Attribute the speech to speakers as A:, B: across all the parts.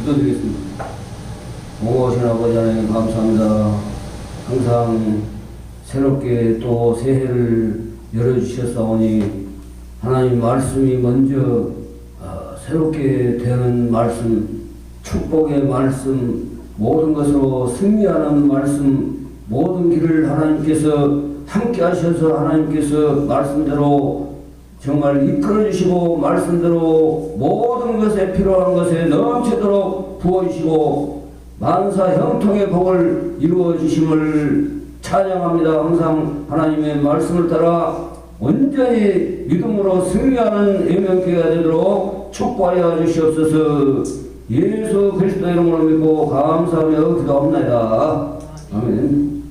A: 기도드리겠습니다. 오신 아버지 하나님 감사합니다. 항상 새롭게 또 새해를 열어주셨사오니 하나님 말씀이 먼저 새롭게 되는 말씀, 축복의 말씀, 모든 것으로 승리하는 말씀, 모든 길을 하나님께서 함께 하셔서 하나님께서 말씀대로 정말 이끌어주시고 말씀대로 모든 것에 필요한 것에 넘치도록 부어주시고 만사 형통의 복을 이루어주심을 찬양합니다. 항상 하나님의 말씀을 따라 온전히 믿음으로 승리하는 예명교회가 되도록 축복하여 주시옵소서. 예수 그리스도 이름으로 믿고 감사하며 기도합니다. 아멘.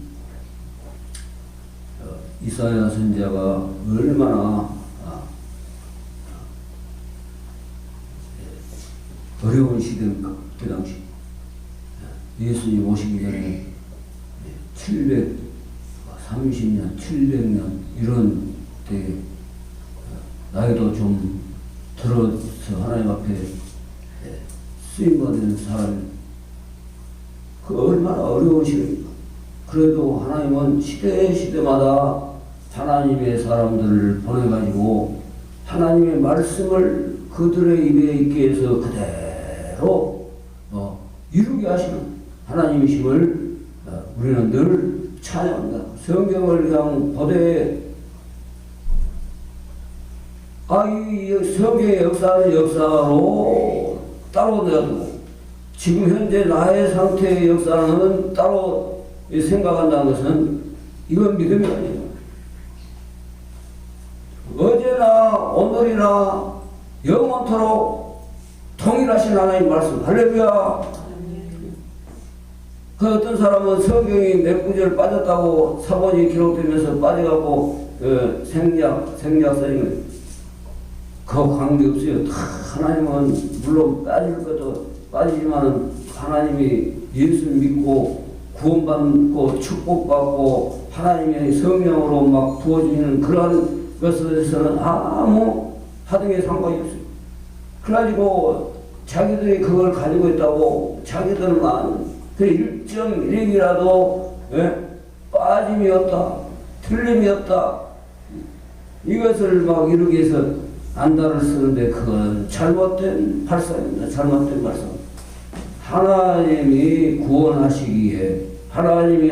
A: 이사야 선지자가 얼마나 어려운 시대입니까? 그 당시 예수님 오시기 전에 730년, 700년 이런 때 나이도 좀 들어서 하나님 앞에 쓰임받는 사람, 그 얼마나 어려운 시대입니까? 그래도 하나님은 시대마다 하나님의 사람들을 보내가지고 하나님의 말씀을 그들의 입에 있게 해서 그대로 이루게 하시는 하나님이심을 우리는 늘 찬양합니다. 성경을 그냥 보되 이 성경의 역사는 역사로 따로 내두고 지금 현재 나의 상태의 역사는 따로 생각한다는 것은 이건 믿음이 아니에요. 어제나 오늘이나 영원토록 통일하신 하나님 말씀. 할렐루야. 그 어떤 사람은 성경이 몇 구절 빠졌다고 사본이 기록되면서 빠져갖고 생략 써진 거예요. 그 관계없어요. 다 하나님은 물론 빠질 것도 빠지지만 하나님이 예수 믿고 구원받고 축복받고 하나님의 성령으로 막 부어주시는 그러한 것에서는 아무 하등의 상관이 없어요. 그래가지고 자기들이 그걸 가지고 있다고 자기들만 그 1.1핵이라도 빠짐이 없다, 틀림이 없다, 이것을 막 이루기 위해서 안다를 쓰는데 그건 잘못된 발상입니다. 잘못된 발상. 하나님이 구원하시기에 하나님이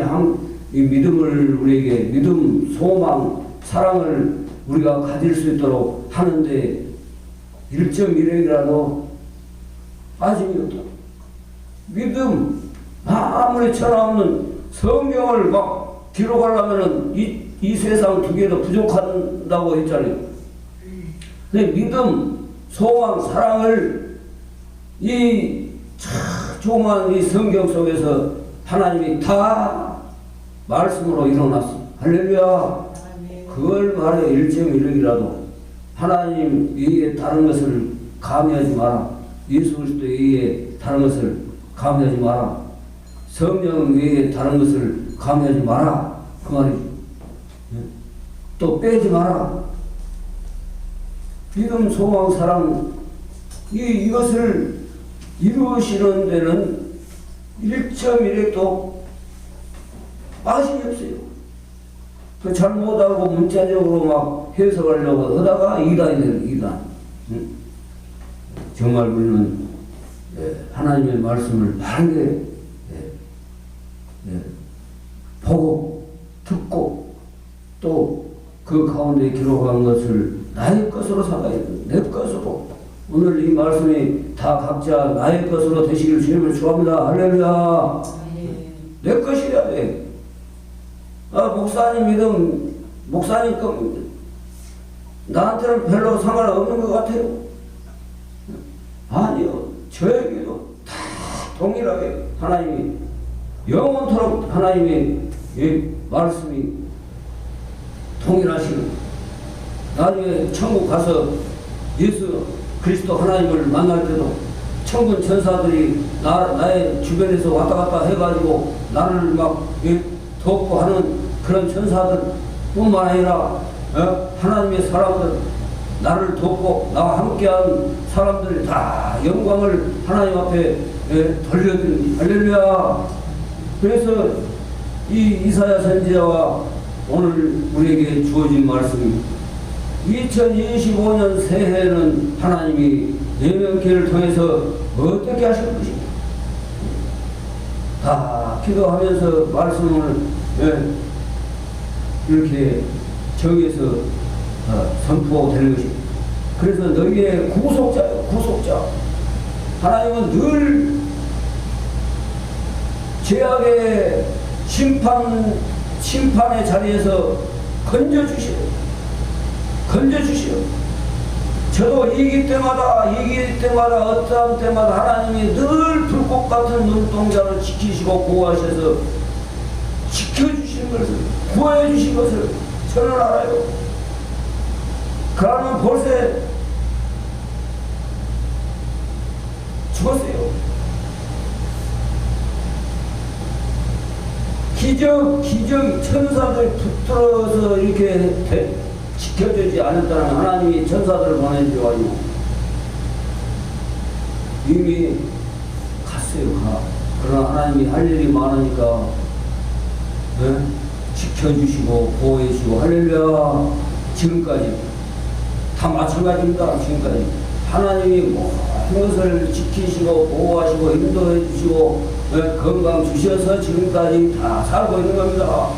A: 이 믿음을 우리에게 믿음, 소망, 사랑을 우리가 가질 수 있도록 하는데 1.1핵이라도 빠짐이 없다. 믿음, 아무리 천하없는 성경을 막 기록하려면은 이 세상 두 개도 부족한다고 했잖아요. 근데 믿음, 소망, 사랑을 이 조그만 이 성경 속에서 하나님이 다 말씀으로 일어났어. 할렐루야. 그걸 말해 1.1핵이라도 하나님 외에 다른 것을 감히하지 마라. 예수 그리스도 외에 다른 것을 감히하지 마라. 성령 외에 다른 것을 감히하지 마라. 그 말이죠. 또 빼지 마라. 믿음, 소망, 사랑 이것을 이루시는 데는 1.1핵도 빠짐이 없어요. 그 잘못 알고 문자적으로 막 해석하려고 하다가 이단이 되는 이단. 정말 우리는 하나님의 말씀을 바르게 보고 듣고 또 그 가운데 기록한 것을 나의 것으로 삼아야 돼. 내 것으로. 오늘 이 말씀이 다 각자 나의 것으로 되시길 주님을 축원합니다. 할렐루야. 내 것이어야 돼. 목사님 믿음, 목사님 겁니다. 나한테는 별로 상관없는 것 같아요. 아니요. 저에게도 다 동일하게 하나님이 영원토록 하나님의 말씀이 통일하시는, 나중에 천국 가서 예수 그리스도 하나님을 만날 때도 천군 천사들이 나의 주변에서 왔다 갔다 해가지고 나를 막 돕고 하는 그런 천사들 뿐만 아니라 하나님의 사람들 나를 돕고 나와 함께한 사람들이 다 영광을 하나님 앞에 돌려드립니다. 할렐루야. 그래서 이 이사야 선지자와 오늘 우리에게 주어진 말씀이 2025년 새해에는 하나님이 예명기를 통해서 어떻게 하실 것인가 다 기도하면서 말씀을 이렇게 정해서 선포되는 것입니다. 그래서 너희의 구속자요, 구속자. 하나님은 늘 죄악의 심판의 자리에서 건져주시오. 저도 이길 때마다 어떠한 때마다 하나님이 늘 불꽃 같은 눈동자를 지키시고 보호하셔서 지켜주신 것을, 구해주신 것을 저는 알아요. 그러면 벌써 죽었어요. 기적 천사들이 붙들어서 이렇게 지켜주지 않았다는 하나님이 천사들을 보내주어가지고 이미 갔어요. 그러나 하나님이 할 일이 많으니까 지켜주시고 보호해주시고 할렐루야. 지금까지 다 마찬가지입니다. 지금까지 하나님이 모든 것을 지키시고 보호하시고 인도해 주시고 건강 주셔서 지금까지 다 살고 있는 겁니다.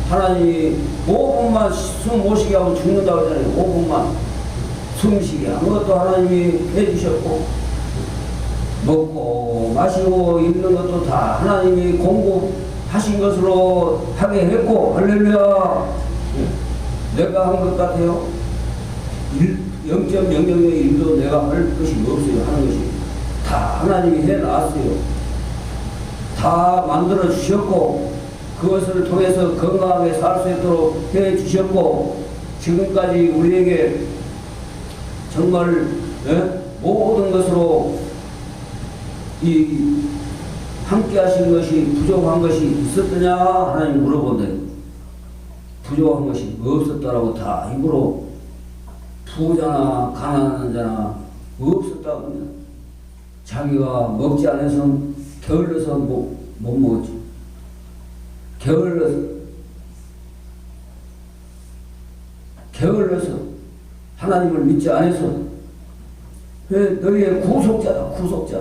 A: 하나님이 5분만 숨 못 쉬게 하면 죽는다고 그러잖아요. 5분만 숨 쉬게 아무것도 하나님이 해주셨고 먹고 마시고 입는 것도 다 하나님이 공급하신 것으로 하게 했고 할렐루야. 내가 한 것 같아요. 0.001도 내가 할 것이 없어요. 하는 것이 다 하나님이 해놨어요. 다 만들어 주셨고 그것을 통해서 건강하게 살 수 있도록 해 주셨고 지금까지 우리에게 정말 모든 것으로 이 함께 하신 것이 부족한 것이 있었더냐 하나님 물어본대. 부족한 것이 없었다라고 다 입으로 부자나 가난한 자나 없었다고 합니다. 자기가 먹지 않아서 게을러서 못 먹었죠. 게을러서 하나님을 믿지 않아서 너희의 구속자다. 구속자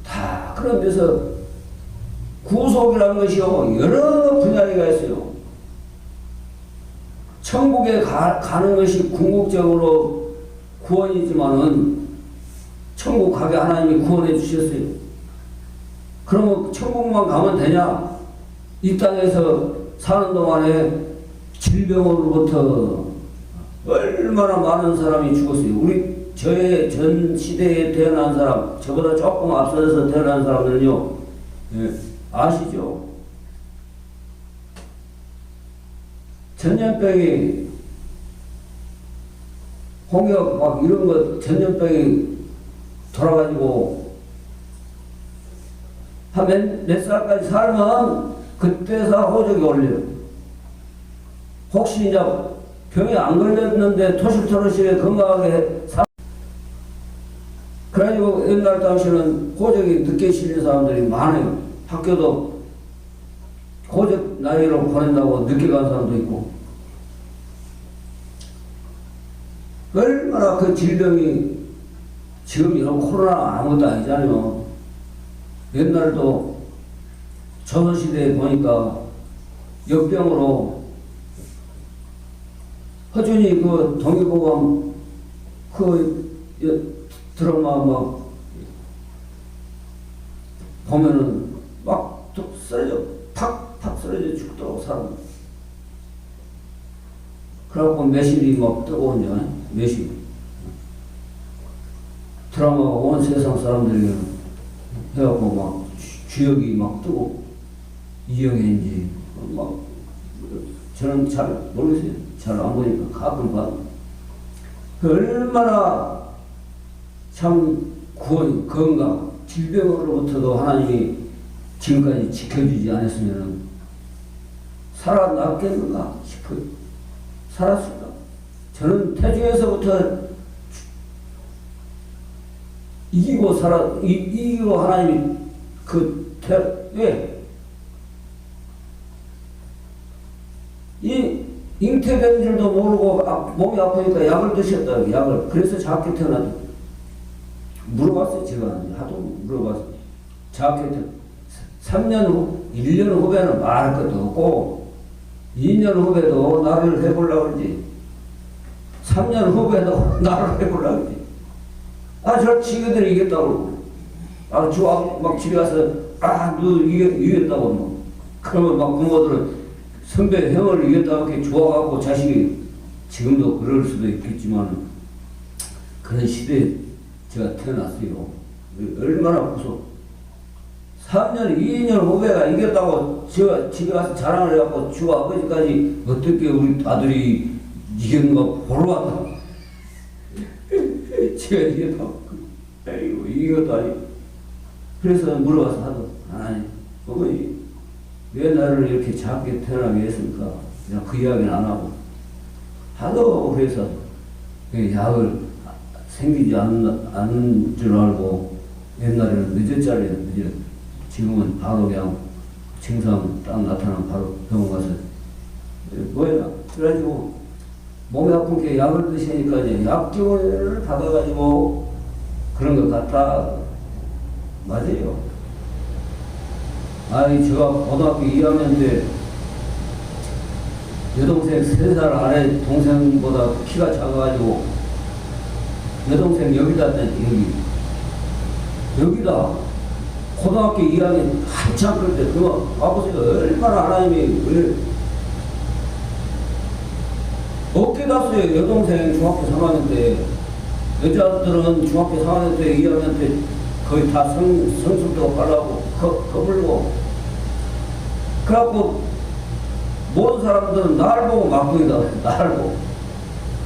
A: 다 그런 데서 구속이라는 것이요 여러 분야가 있어요. 천국에 가는 것이 궁극적으로 구원이지만은 천국 가게 하나님이 구원해 주셨어요. 그러면 천국만 가면 되냐? 이 땅에서 사는 동안에 질병으로부터 얼마나 많은 사람이 죽었어요. 저의 전 시대에 태어난 사람, 저보다 조금 앞서서 태어난 사람들은요, 아시죠? 전염병이, 홍역 막 이런 거, 전염병이 돌아가지고, 한 몇 살까지 살면 그때서 호적이 올려요. 혹시 이제 병이 안 걸렸는데 토실토실하게 건강하게 그래가지고 옛날 당시에는 호적이 늦게 실린 사람들이 많아요. 학교도 호적 나이로 보낸다고 늦게 간 사람도 있고. 얼마나 그 질병이 지금 이런 코로나 아무것도 아니잖아요. 옛날도 조선시대에 보니까 역병으로 허준이 그 동의보감 그 드라마 막 보면은 막 쓰러져 팍팍 쓰러져 죽도록 사람. 그래갖고 매실이 막 뜨거운데 매실 드라마가 온 세상 사람들이 해갖고 막 주역이 막 뜨고 이영애인지 막 저는 잘 모르겠어요. 잘 안 보니까 가끔 봐도 얼마나 참 구원, 건강, 질병으로부터도 하나님이 지금까지 지켜주지 않았으면 살아났겠는가 싶어요. 살았을까? 저는 태중에서부터 이기고 하나님이 왜? 이 잉태된 줄도 모르고 몸이 아프니까 약을 드셨다. 약을. 그래서 작게 태어났다. 물어봤어요. 제가 하도 물어봤어요. 작게 태어났다. 3년 후, 1년 후배는 말할 것도 없고 2년 후배도 나를 해보려고 그러지. 3년 후배도 나를 해보려고 그러지. 저 친구들이 이겼다고. 막 집에 가서, 너 이겼다고. 뭐. 그러면 막 부모들은 선배, 형을 이겼다고 이렇게 좋아하고 자식이 지금도 그럴 수도 있겠지만 그런 시대에 제가 태어났어요. 얼마나 무서워. 3년, 2년 후배가 이겼다고 제가 집에 가서 자랑을 해갖고 주 아버지까지 어떻게 우리 아들이 이겼는가 보러 왔다. 제가 이겼다고. 에이구, 이것도 아니고. 그래서 물어봐서 하도, 어머니, 왜 나를 이렇게 작게 태어나게 했습니까? 그냥 그 이야기는 안 하고. 하도 그래서 약을 생기지 않는 줄 알고 옛날에는 늦었잖아요. 지금은 바로 그냥 증상 딱 나타나면 바로 병원 가서 뭐야? 그래가지고 몸이 아픈 게 약을 드시니까 이제 약증을 받아가지고 그런 것 같다. 맞아요. 제가 고등학교 2학년 때 여동생 3살 아래 동생보다 키가 작아가지고 여동생 여기다 뺐더니 여기다 고등학교 2학년 한참 그럴 때 그거 아버지가 얼마나 하나님이 어깨 다수에 여동생 중학교 3학년 때 여자들은 중학교 4학년 때 2학년 때 거의 다 성숙도 가려고 거불고 그래갖고 모든 사람들은 날 보고 막둥이다. 날 보고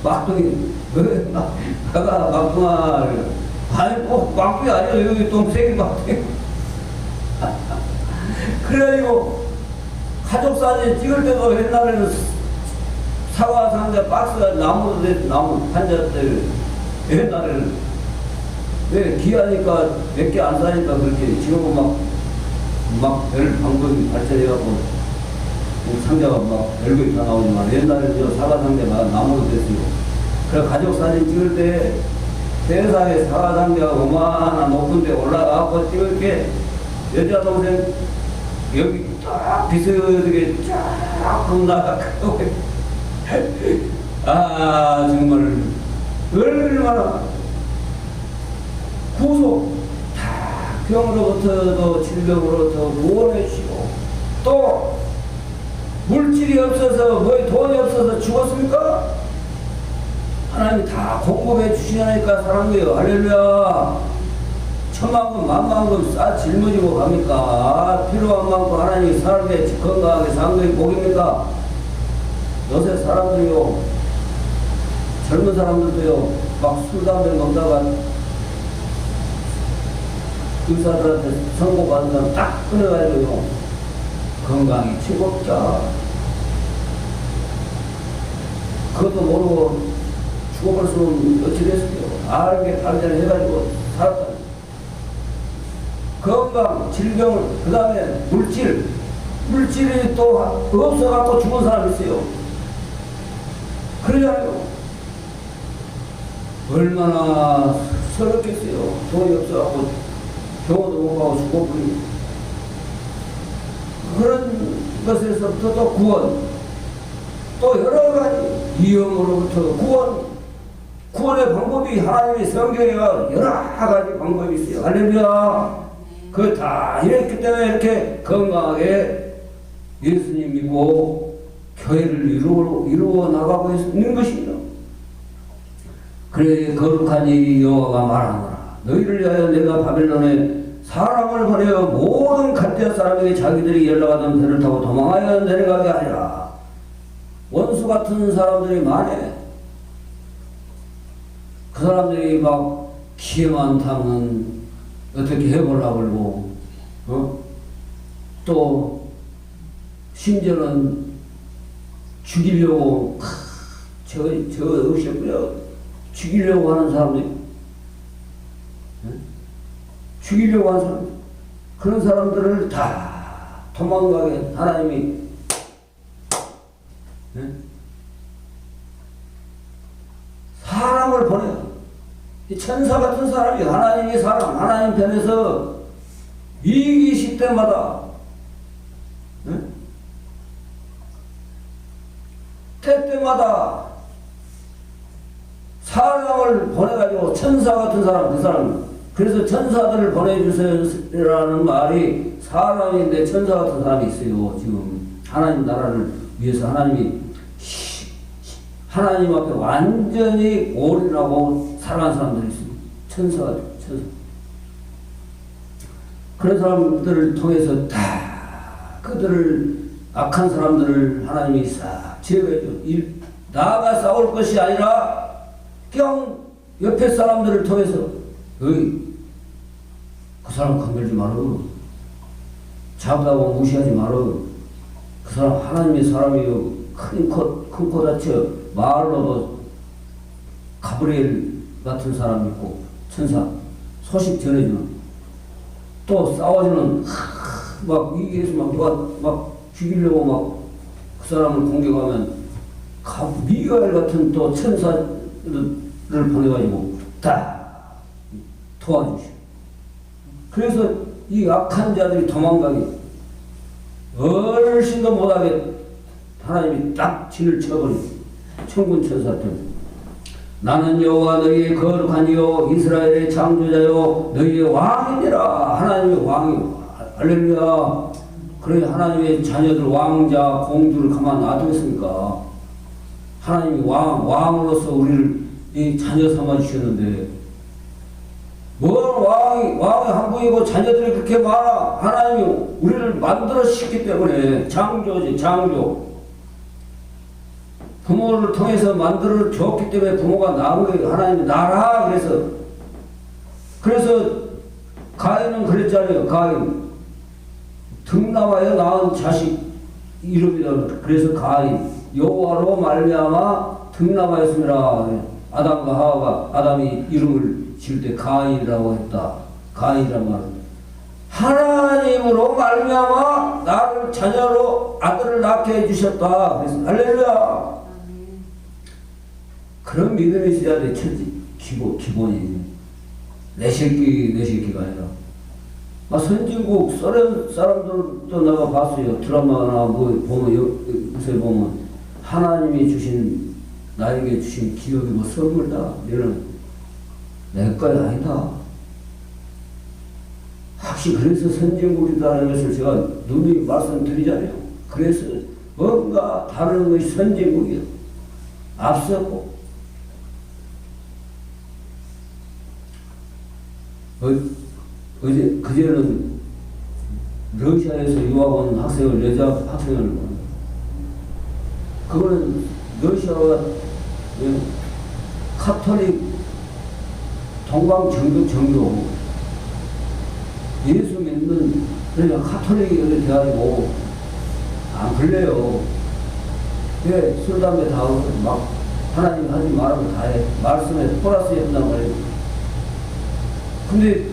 A: 막둥이 왜 나가 막둥아. 꼭 막둥이 아니야. 여기 동생이 막둥이. 그래가지고 가족사진 찍을 때도 옛날에는 사과 상자 박스가 나무 판자들 옛날에는 왜 귀하니까 몇 개 안 사니까 그렇게 지금은 막 별 방법이 발전해갖고 상자가 막 별것이 다 나오지만 옛날에는 저 사과 상자가 나무로 됐어요. 그래서 가족 사진 찍을 때 세상에 사과 상자가 어마어마한 높은 데 올라가고 찍을 게 여자 동생 여기 딱 비스듬하게 쫙 나가고 정말 얼마나 구속 병으로부터도 질병으로부터 구원해 주시고 또 물질이 없어서 돈이 없어서 죽었습니까? 하나님이 다 공급해 주시니까 사는 거예요. 할렐루야. 천만큼 만만큼 싹 짊어지고 갑니까? 필요한 만큼 하나님이 살게 건강하게 산 거에 복입니까? 요새 사람들이요, 젊은 사람들도요, 막 술, 담배 먹다가 의사들한테 선고받은 사람 딱 끊어가지고요, 건강이 최고자. 그것도 모르고 죽어볼 수는 어찌 됐을까요? 알게 발전을 해가지고 살았다. 건강, 질병을, 그 다음에 물질이 또 없어갖고 죽은 사람이 있어요. 그러잖아요. 얼마나 서럽겠어요. 돈이 없어갖고 병원도 못 가고 죽어버리고. 그런 것에서부터 또 구원, 또 여러 가지 위험으로부터 구원의 방법이 하나님의 성경에 여러 가지 방법이 있어요. 할렐루야. 그거 다 이랬기 때문에 이렇게 건강하게 예수님 믿고 교회를 이루어 나가고 있는 것입니다. 그래 거룩한 이 여호와가 말하노라. 너희를 위하여 내가 바벨론에 사람을 보내어 모든 갈대아 사람에게 자기들이 연락하던 배를 타고 도망하여 내려가게 하리라. 원수 같은 사람들이 많아. 그 사람들이 막 기회만 타면 어떻게 해보려고 그러고, 또 심지어는 죽이려고 저 없애버려. 죽이려고 하는 사람들, 죽이려고 하는 사람, 그런 사람들을 다 도망가게 하나님이 사람을 보내요. 천사 같은 사람이 하나님의 사람, 하나님 편에서 위기 때마다 때때마다 사람을 보내가지고 천사 같은 사람, 그 사람. 그래서 천사들을 보내주세요라는 말이 사람인데 천사 같은 사람이 있어요. 지금 하나님 나라를 위해서 하나님 앞에 완전히 올인하고 살아간 사람들이 있습니다. 천사. 그런 사람들을 통해서 다 그들을 악한 사람들을 하나님이 싹 제거해줘. 나가 싸울 것이 아니라 그냥 옆에 사람들을 통해서 그 사람 건들지 말어. 작다고 무시하지 말어. 그 사람 하나님의 사람이요. 큰 코 다쳐 말로도 가브리엘 같은 사람이 있고 천사 소식 전해주는 또 싸워주는 막 위기에서 막 누가 막 죽이려고 막 그 사람을 공격하면 미가엘 같은 또 천사를 보내가지고 다 도와주시오. 그래서 이 악한 자들이 도망가게 얼씬도 못하게 하나님이 딱 진을 쳐버리고 천군 천사들 나는 여호와 너희의 거룩한 이요 이스라엘의 창조자요 너희의 왕이니라. 하나님의 왕이요. 할렐루야. 그래 하나님의 자녀들 왕자 공주를 가만 놔두겠습니까? 하나님이 왕으로서 우리를 이 자녀 삼아 주셨는데 뭘 왕이 한 분이고 자녀들이 그렇게 많아. 하나님이 우리를 만들어주셨기 때문에 창조지 창조. 부모를 통해서 만들어 줬기 때문에 부모가 낳은 거예요. 하나님이 나라 그래서 가인은 그랬잖아요. 가인 등나와에 낳은 자식 이름이다. 그래서 가인 여호와로 말미암아 등나와였습니다. 아담과 하와가 아담이 이름을 지을 때 가인이라고 했다. 가인이란 말은 하나님으로 말미암아 나를 자녀로 아들을 낳게 해주셨다. 그래서 할렐루야. 그런 믿음이 있어야 돼. 기본이 내 새끼가 아니라 선진국 소련 사람들도 내가 봤어요. 드라마나 뭐 보면 요새 보면 하나님이 주신 나에게 주신 기업이고 선물다. 이런 내 거야 아니다. 확실히 그래서 선진국이라는 것을 제가 누누이 말씀드리잖아요. 그래서 뭔가 다른 것이 선진국이야. 앞섰고 그제는 러시아에서 유학 온 여자 학생을 보는 그거는 러시아가 카톨릭 동방 정교 예수 믿는 그러니까 카톨릭이 돼가지고 안 걸려요. 왜 술 담배 다 하고 막 하나님 하지 말라고 다 해. 말씀에 플러스 한단 말이에요. 근데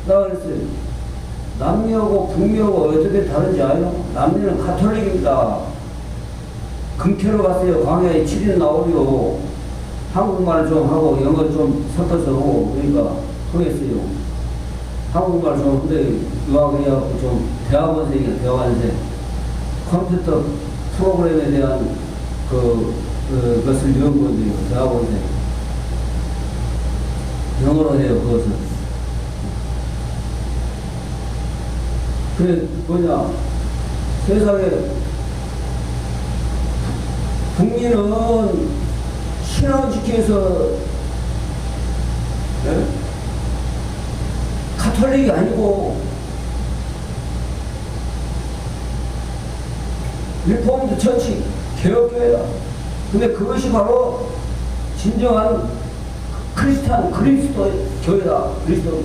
A: 나 그랬어요. 남미하고 북미하고 어떻게 다른지 알아요? 남미는 카톨릭입니다. 금캐로 갔어요. 광야에 7일 나오려. 한국말 좀 하고 영어 좀 섞어서 하고 그러니까 통했어요. 한국말 좀 근데 유학해갖고 좀 대학원생 컴퓨터 프로그램에 대한 그것을 연구한대요. 대학원생 영어로 해요. 그것을. 그래 뭐냐 세상에 북미는 신앙 지켜서 네? 카톨릭이 아니고 리포먼트 처치 개혁교회다. 근데 그것이 바로 진정한 크리스찬 그리스도 교회다. 그리스도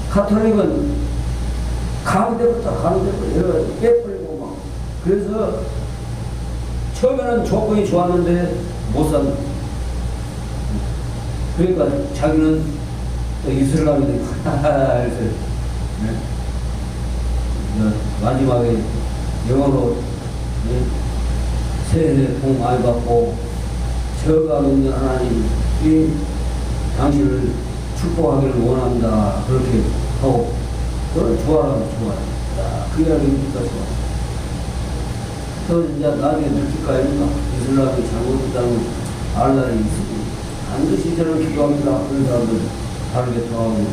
A: 카톨릭은 가운데부터 빼버리고 막 그래서 처음에는 조건이 좋았는데 못 산다. 그러니까 자기는 또 이슬람이 되고 마지막에 영어로 새해 복 많이 받고 저가 있는 하나님이 당신을 축복하기를 원합니다. 그렇게 하고 그걸 좋아라고 좋아요. 그 이야기니까 좋아. 또 이제 나중에 느낄까 아닙니까? 이슬람이 잘못했다는 알 날이 있으니 반드시 저는 기도합니다. 그런 사람들 다르게 통하고.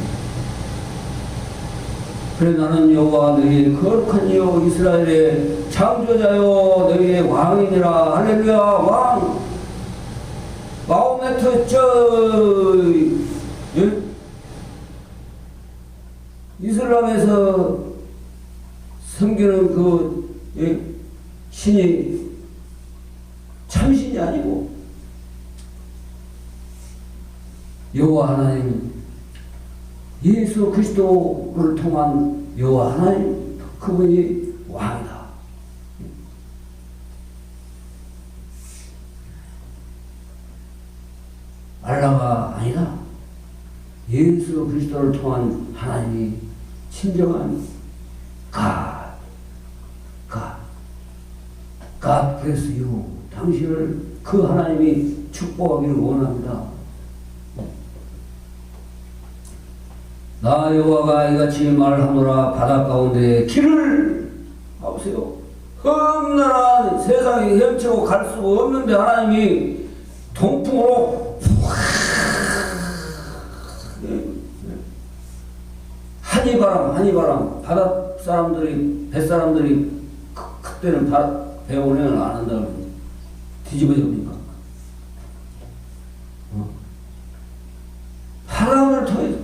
A: 그래 나는 여호와 너희의 거룩한 이여 이스라엘의 창조자여 너희의 왕이니라. 할렐루야. 왕 마호메트 이슬람에서 섬기는 그 신이 참신이 아니고 여호와 하나님 예수 그리스도를 통한 여호와 하나님 그분이 왕이다. 알라가 아니다. 예수 그리스도를 통한 하나님이 진정한 God bless you. 당신을 그 하나님이 축복하기를 원합니다. 나 여호와가 이같이 말하노라. 바다 가운데 길을 보세요. 험난한 세상이 헤엄치고 갈 수가 없는데 하나님이 동풍으로 한이바람 바다 사람들이 뱃사람들이 그때는 배 운행을 안 한다고 뒤집어집니까? 바람을 통해서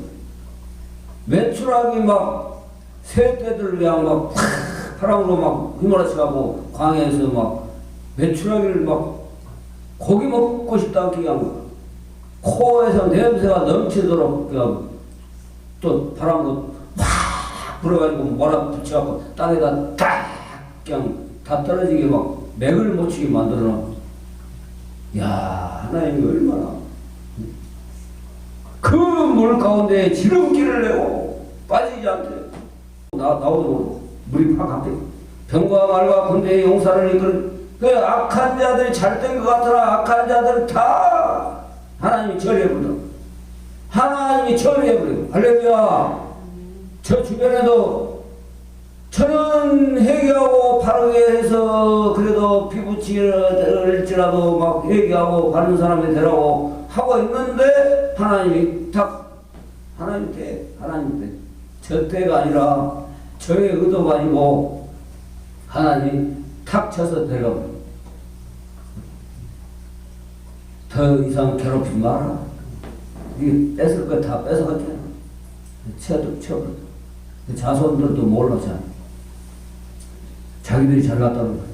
A: 메추라기 막 새떼들 그냥 막 바람으로 막 휘몰아치고 광야에서 막 메추라기를 막 고기 먹고 싶다 그냥 코에서 냄새가 넘치도록 그냥 또 바람으로 확 불어가지고 몰아붙여갖고 땅에다 딱 그냥 다 떨어지게 막 맥을 못 치게 만들어놔. 야 하나님이 얼마나 그 물 가운데 지름길을 내고 빠지지 않게 나오도록 물이 팍 갑자기 병과 말과 군대의 용사를 이끌은 그 악한 자들이 잘된 것 같으나 악한 자들은 다 하나님이 처리해버려. 하나님이 처리해버려. 할렐루야. 저 주변에도 저는 회개하고 바르게 해서 그래도 피부치를지라도 막 회개하고 바른 사람이 되라고 하고 있는데 하나님이 하나님 때 저 때가 아니라 저의 의도가 아니고 하나님이 탁 쳐서 데려가버려. 더 이상 괴롭히지 마라. 이게 뺏을 거 다 뺏어갔잖아. 쳐버려. 자손들도 몰랐잖아. 자기들이 잘났다는 거야.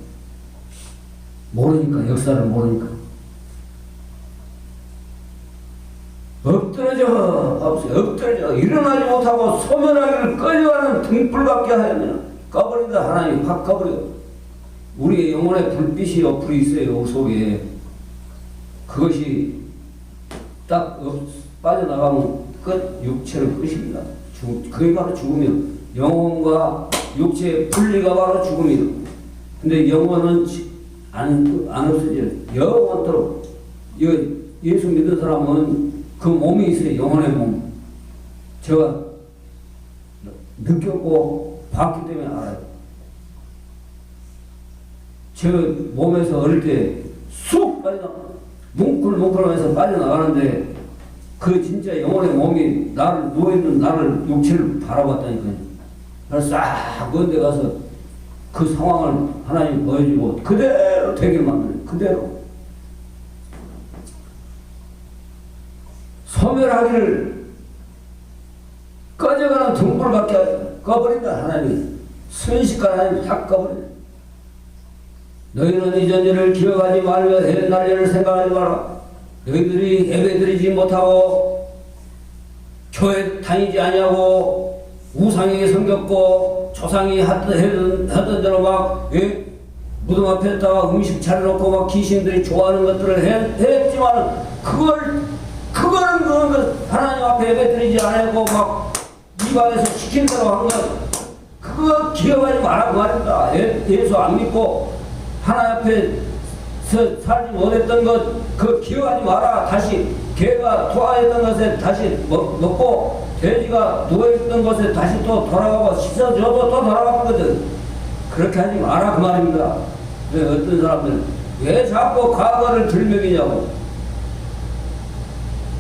A: 모르니까, 역사를 모르니까. 엎드러져 일어나지 못하고 소멸하기를 끌려가는 등불 같게 하였느냐. 꺼버린다. 하나님 확 꺼버려. 우리의 영혼에 불빛이 옆으로 있어요. 속에. 그것이 딱 빠져나가면 끝. 육체는 끝입니다. 그게 바로 죽음이요. 영혼과 육체의 분리가 바로 죽음이요. 근데 영혼은 안 없어져요. 영원토록. 예수 믿는 사람은 그 몸이 있어요. 영혼의 몸. 제가 느꼈고 봤기 때문에 알아요. 제 몸에서 어릴 때 쑥 빠져나가 뭉클뭉클하면서 빠져나가는데 그 진짜 영혼의 몸이 나를 누워있는 나를 육체를 바라봤다니까요. 그래서 싹 그런 데 가서 그 상황을 하나님 보여주고 그대로 되게 만들어요. 그대로. 소멸하기를 꺼져가는 등불밖에 꺼버린다. 하나님 순식간 하나님 다 꺼버려. 너희는 이전 일을 기억하지 말며 옛날 일을 생각하지 마라. 너희들이 예배드리지 못하고 교회 다니지 아니하고 우상에게 섬겼고 조상이 하던 대로 막 무덤 앞에다가 음식 차려놓고 막 귀신들이 좋아하는 것들을 했지만 그거는 하나님 앞에 예배드리지 않고 막 입안에서 시킨 대로 한 것 그거 기억하지 마라 그 말입니다. 예수 안 믿고 하나님 앞에서 살지 못했던 것 그거 기억하지 마라. 다시 개가 토하였던 것에 다시 먹고 돼지가 누워있던 곳에 다시 또 돌아가고 씻어줘도 또 돌아가거든. 그렇게 하지 마라 그 말입니다. 어떤 사람들은 왜 자꾸 과거를 들먹이냐고.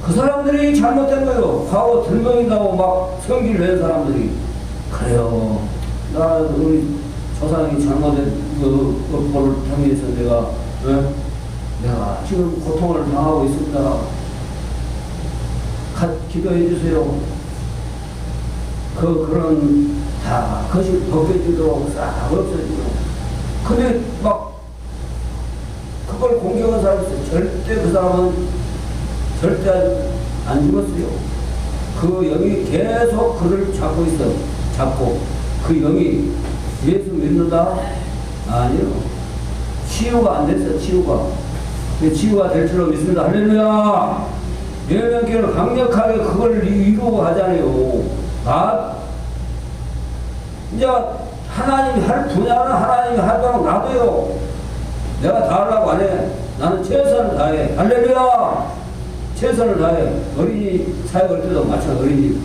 A: 그 사람들이 잘못된 거예요. 과거 들먹인다고 막 성기를 낸 사람들이. 그래요. 나 우리 조상이 잘못된 그 법을 통해서 내가 지금 고통을 당하고 있습니다. 기도해 주세요. 그런 다 것이 벗겨지도록 싹 없어지고. 근데 막 그걸 공격한 사람이 있어요. 절대 그 사람은 절대 안 죽었어요. 그 영이 계속 그를 잡고 있어. 잡고 그 영이 예수 믿는다? 아니요. 치유가 안 됐어. 치유가 될 줄로 믿습니다. 할렐루야. 예명교회는 강력하게 그걸 이루고 하잖아요. 이제 하나님이 할 분야는 하나님이 하도록 놔둬요. 내가 다 하려고 안 해. 나는 최선을 다해. 할렐루야. 최선을 다해. 어린이 사역할 때도 마찬가지. 어린이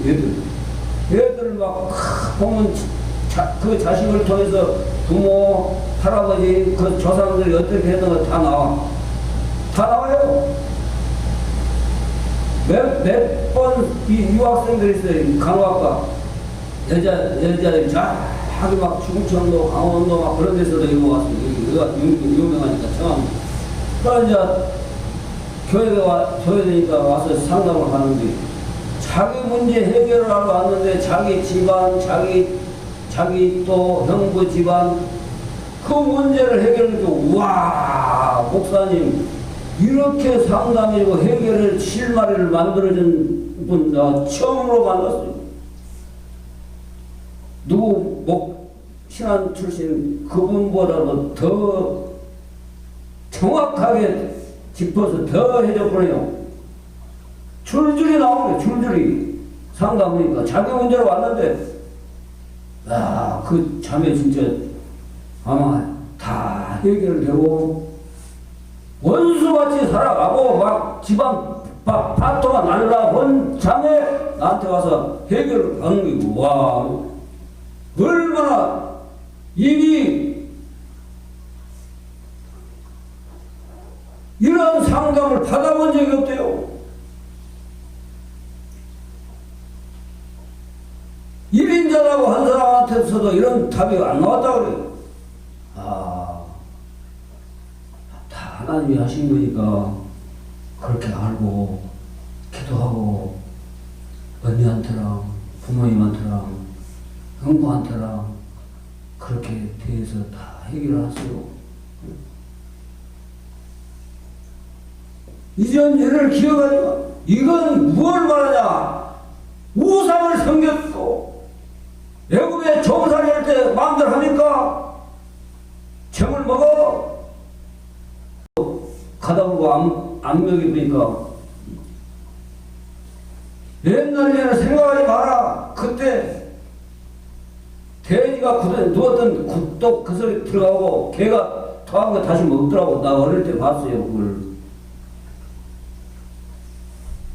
A: 애들 막 보면 그 자식을 통해서 부모, 할아버지, 그 조상들이 어떻게 했던 거 다 나와. 다 나와요. 몇 번 유학생들이 있어요. 간호학과. 여자들이 자기 막 충청도, 강원도 막 그런 데서도 이거 왔어요. 여기가 유명하니까 처음. 그러니까 이제 교회에 되니까 와서 상담을 하는데 자기 문제 해결을 하러 왔는데 자기 집안, 자기 또 형부 집안 그 문제를 해결해주고 우와 목사님 이렇게 상담이고 해결을 실마리를 만들어준 분 나 처음으로 만났어요. 누구 신안 출신 그분보다도 더 정확하게 짚어서 더 해줬거든요. 줄줄이 나오네. 줄줄이 상담하니까 자기 문제로 왔는데 그 자매 진짜 아마 다 해결되고 원수같이 살아가고 막 집안 파토가 날라온 자매 나한테 와서 해결을 하는 거고 와 얼마나 이런 상담을 받아본 적이 없대요. 일인자라고 한 사람한테서도 이런 답이 안 나왔다 그래요. 다 하나님이 하신 거니까 그렇게 알고 기도하고 언니한테랑 부모님한테랑 형부한테랑 그렇게 대해서 다 해결하세요. 이전 예를 기억하지 마. 이건 무엇을 말하냐? 우상을 섬겼고 애굽에 종살이 할 때 마음대로 하니까 정을 먹어 가다 보고 암벽이 보니까 옛날 일을 생각하지 마라. 그때 돼지가 누웠던 굿독 그 소리 들어가고 개가 토한 거 다시 먹더라고. 나 어릴 때 봤어요. 그걸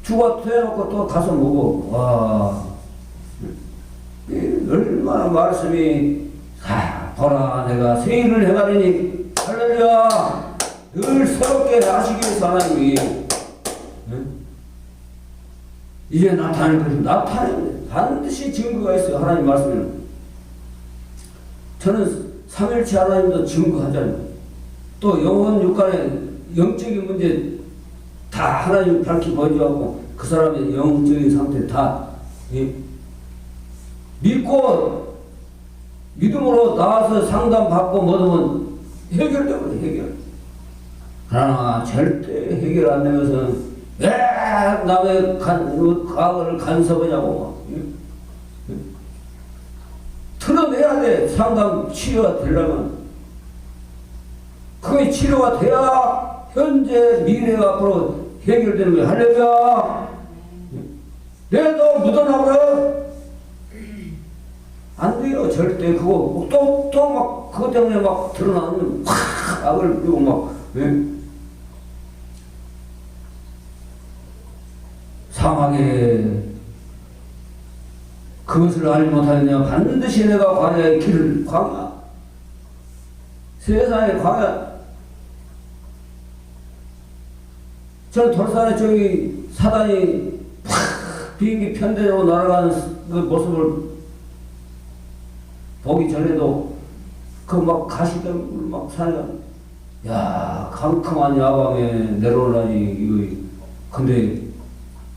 A: 죽어 토해놓고 또 가서 먹어. 와 얼마나 말씀이 보라 내가 새 일을 해가리니 할렐루야 늘 새롭게 하시기 위해서 하나님이 이제 나타낼 것입니다. 나타내는데 반드시 증거가 있어요. 하나님 말씀에는. 저는 삼일체 하나님도 증거하잖아요. 또 영혼 육간의 영적인 문제 다 하나님 밝히 보여주고 그 사람의 영적인 상태 다 믿고 믿음으로 나와서 상담받고 뭐든 해결되고 해결. 그러나 절대 해결 안 되면서는 왜 남의 과거를 간섭하냐고 틀어내야 돼. 상담 치유가 되려면 그게 치료가 돼야 현재 미래가 앞으로 해결되는 거야. 할렐루야. 내가 묻어나버려? 안 돼요. 절대 그거 또 막 그것 때문에 막 드러나면 확 악을 부리고 막 사막에 그것을 알지 못하느냐. 반드시 내가 광야의 길을 광야 세상의 광야. 저 돌산에 저기 사단이 팍 비행기 편대로 날아가는 그 모습을 보기 전에도 그 막 가시덤 막 산에 야 캄캄한 야밤에 내려오라니 이거 근데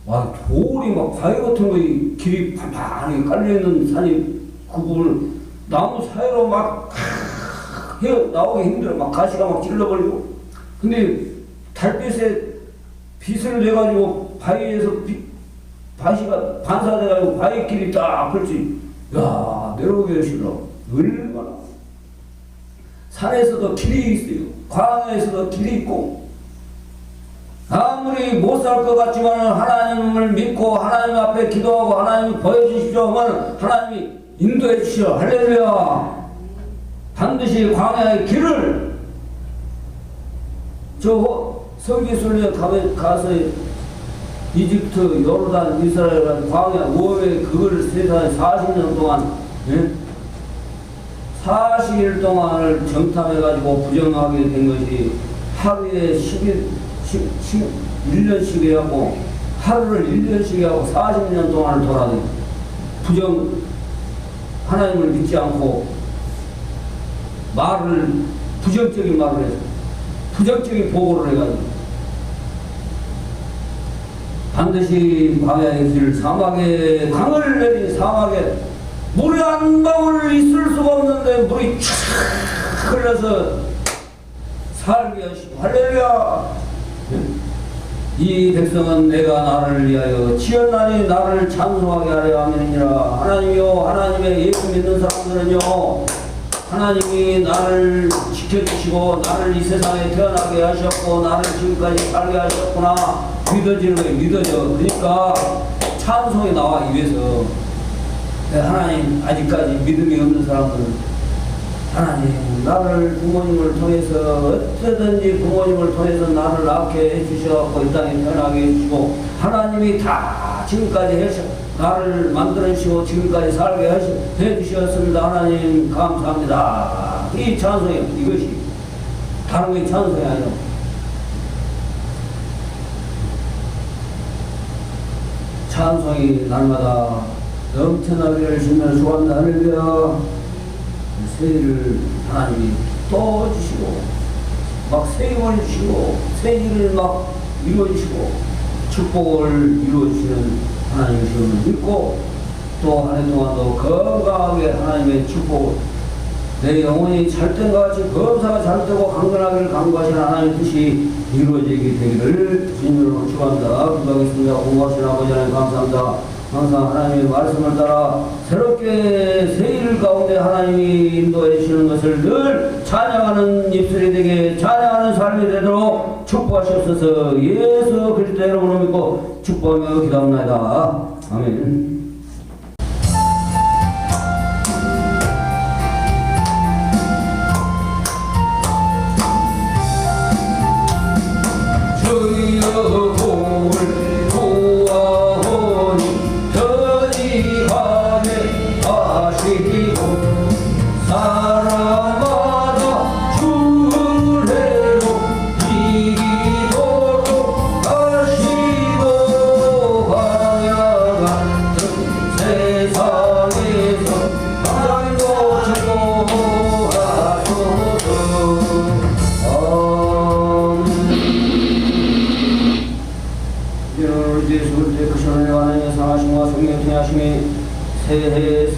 A: 와 돌이 막 바위 같은 거 길이 판판하게 깔려있는 산이 그 부분을 나무 사이로 막 나오기 힘들어. 막 가시가 막 찔러버리고 근데 달빛에 빛을 내가지고 바위에서 바위가 반사돼가지고 바위길이 딱 그렇지. 야 내려오기 싫어. 얼마나 산에서도 길이 있어요. 광야에서도 길이 있고 아무리 못 살 것 같지만 하나님을 믿고 하나님 앞에 기도하고 하나님이 보여주시죠 하면 하나님이 인도해 주시오. 할렐루야. 반드시 광야의 길을 저 서기순례 가서 이집트, 요르단, 이스라엘 광야 우호의 그걸 세상에 40년 동안 40일 동안을 정탐해가지고 부정하게 된 것이 하루에 1년씩 해갖고 하루를 1년씩 해갖고 40년 동안을 돌아다니 하나님을 믿지 않고 부정적인 말을 해서 부정적인 보고를 해가지고 반드시 광야의 길 사막에 강을 내린 사막에 물이 한 방울 있을 수가 없는데 물이 촥 흘러서 살게 하시고 할렐루야. 이 백성은 내가 나를 위하여 지었나니 나를 찬송하게 하려 함이니라. 하나님이요 하나님의 예수 믿는 사람들은요 하나님이 나를 지켜주시고 나를 이 세상에 태어나게 하셨고 나를 지금까지 살게 하셨구나 믿어지는 거예요. 믿어져. 그러니까 찬송이 나와 입에서. 하나님 아직까지 믿음이 없는 사람들은 하나님 나를 부모님을 통해서 어쩌든지 부모님을 통해서 나를 낳게 해주셔서 이 땅에 태어나게 해주시고 하나님이 다 지금까지 나를 만들어주시고 지금까지 살게 해주셨습니다. 하나님 감사합니다. 이 찬송이에요. 이것이 다른 게 찬송이 아니에요. 찬송이 날마다 넘쳐나기를 주며 수고합니다. 할렐루야. 새해를 하나님이 또 주시고 막 새 힘을 주시고 새 일을 막 이루어주시고 축복을 이루어주시는 하나님이심을 믿고 또 한 해 동안도 건강하게 하나님의 축복 내 영혼이 잘된과 같이 검사가 잘되고 강건하기를 간구하시는 하나님의 뜻이 이루어지게 되기를 주님으로 축원합니다. 기도하겠습니다. 공부하신 아버지 하나님 감사합니다. 항상 하나님의 말씀을 따라 새롭게 새 일 가운데 하나님이 인도해 주시는 것을 늘 찬양하는 입술이 되게 찬양하는 삶이 되도록 축복하시옵소서. 예수 그리스도 이름으로 믿고 축복하며 기도합니다. 아멘.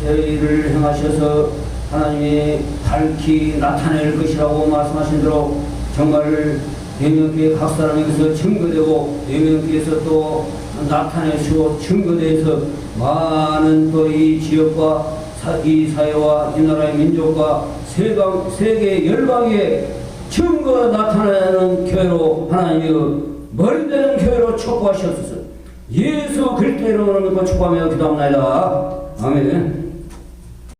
A: 새해를 행하셔서 하나님이 밝히 나타낼 것이라고 말씀하신 대로 정말 예명교회 각 사람에게서 증거되고 예명교회에서 또 나타내시고 증거돼서 많은 또 이 지역과 이 사회와 이 나라의 민족과 세계 열방에 증거 나타나는 교회로 하나님이 머리 되는 교회로 촉구하시옵소서. 예수 그리스도 이름으로 믿고 축복하며 기도합니다. 아멘.